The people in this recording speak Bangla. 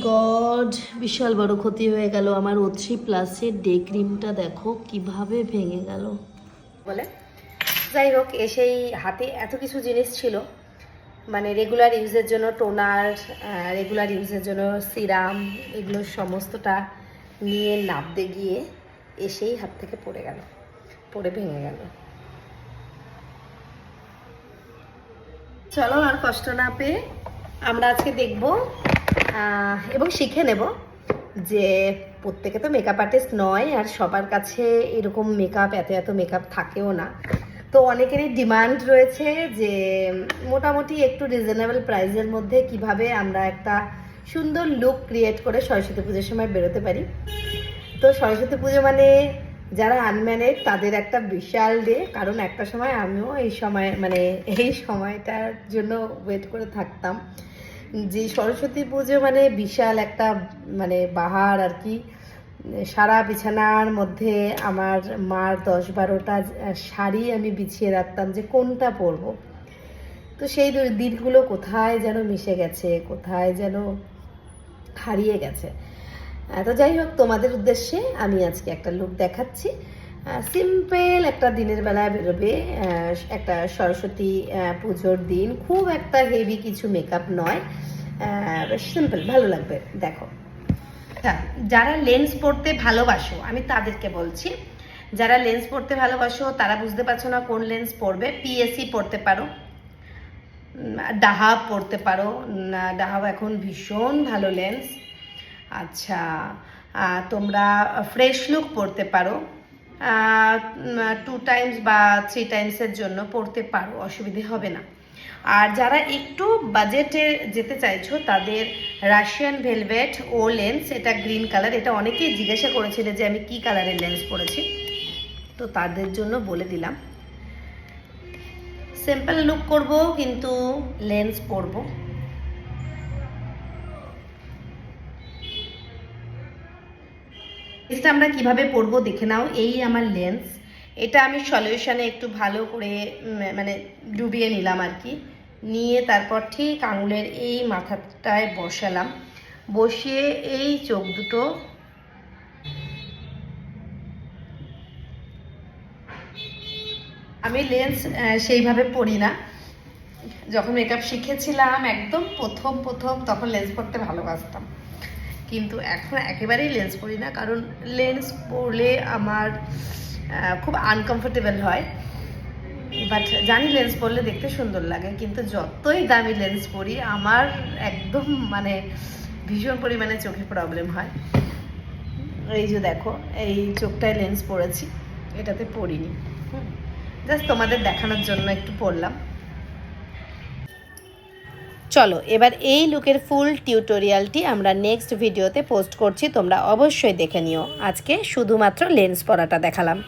গড, বিশাল বড় ক্ষতি হয়ে গেল আমার O3+এর ডে ক্রিমটা। দেখো কিভাবে ভেঙে গেল বলে। যাই হোক, এসেই হাতে এত কিছু জিনিস ছিল, মানে রেগুলার ইউজের জন্য টোনার, রেগুলার ইউজের জন্য সিরাম, এগুলো সমস্তটা নিয়ে নাবতে গিয়ে এসেই হাত থেকে পড়ে গেল, পড়ে ভেঙে গেল। চলো আর কষ্ট না পেয়ে আমরা আজকে দেখব এবং শিখে নেব যে প্রত্যেকে তো মেকআপ আর্টিস্ট নয়, আর সবার কাছে এরকম মেকআপ এত মেকআপ থাকেও না। তো অনেকেরই ডিমান্ড রয়েছে যে মোটামুটি একটু রিজনেবল প্রাইসের মধ্যে কিভাবে আমরা একটা সুন্দর লুক ক্রিয়েট করে সরস্বতী পুজোর সময় বেরোতে পারি। তো সরস্বতী পুজো মানে যারা আনম্যারিড তাদের একটা বিশাল ডে, কারণ একটা সময় আমিও এই সময়টার জন্য ওয়েট করে থাকতাম যে সরস্বতী পুজো মানে বিশাল একটা বাহার আর কি। সারা বিছানার মধ্যে আমার মার 10-12টা শাড়ি আমি বিছিয়ে রাখতাম যে কোনটা পরবো। তো সেই দিনগুলো কোথায় যেন মিশে গেছে, কোথায় যেন হারিয়ে গেছে। তো যাই হোক, তোমাদের উদ্দেশ্যে আমি আজকে একটা লুক দেখাচ্ছি। সিম্পল একটা দিনের বেলায় বেরোবে, একটা সরস্বতী পুজোর দিন, খুব একটা হেভি কিছু মেকআপ নয়, সিম্পল, ভালো লাগবে। দেখো, যারা লেন্স পরতে ভালোবাসো আমি তাদেরকে বলছি, যারা লেন্স পরতে ভালোবাসো তারা বুঝতে পারছো না কোন লেন্স পরবে, পিএসসি পরতে পারো, ডাহাব পরতে পারো। ডাহাব এখন ভীষণ ভালো লেন্স। আচ্ছা, তোমরা ফ্রেশ লুক পড়তে পারো, 2 টাইমস বা 3 টাইমসের জন্য পড়তে পারো, অসুবিধে হবে না। আর যারা একটু বাজেটে যেতে চাইছো তাদের রাশিয়ান ভেলভেট ও লেন্স, এটা গ্রিন কালার, এটা অনেকেই জিজ্ঞাসা করেছিল যে আমি কি কালারের লেন্স পরেছি, তো তাদের জন্য বলে দিলাম। সিম্পল লুক করব কিন্তু লেন্স পরবো। এটা আমরা কিভাবে পরবো দেখে নাও। এই আমার লেন্স, এটা আমি সলিউশনে একটু ভালো করে ডুবিয়ে নিলাম আর কি, নিয়ে তারপর ঠিক আঙুলের এই মাথাটায় বসালাম, বসিয়ে এই চোখ দুটো আমি লেন্স সেইভাবে পরি না। যখন মেকআপ শিখেছিলাম একদম প্রথম তখন লেন্স পরতে ভালোবাসতাম, কিন্তু এখন একেবারেই লেন্স পরি না, কারণ লেন্স পরলে আমার খুব আনকমফোর্টেবল হয়। বাট জানি লেন্স পরলে দেখতে সুন্দর লাগে, কিন্তু যতই দামি লেন্স পরি আমার একদম ভীষণ পরিমাণে চোখে প্রবলেম হয়। এই যে দেখো, এই চোখটায় লেন্স পরেছি, এটাতে পরিনি, জাস্ট তোমাদের দেখানোর জন্য একটু পরলাম। চলো এবার এই লুকের ফুল টিউটোরিয়ালটি আমরা নেক্সট ভিডিওতে পোস্ট করছি, তোমরা অবশ্যই দেখে নিও। আজকে শুধুমাত্র লেন্স পরাটা দেখালাম।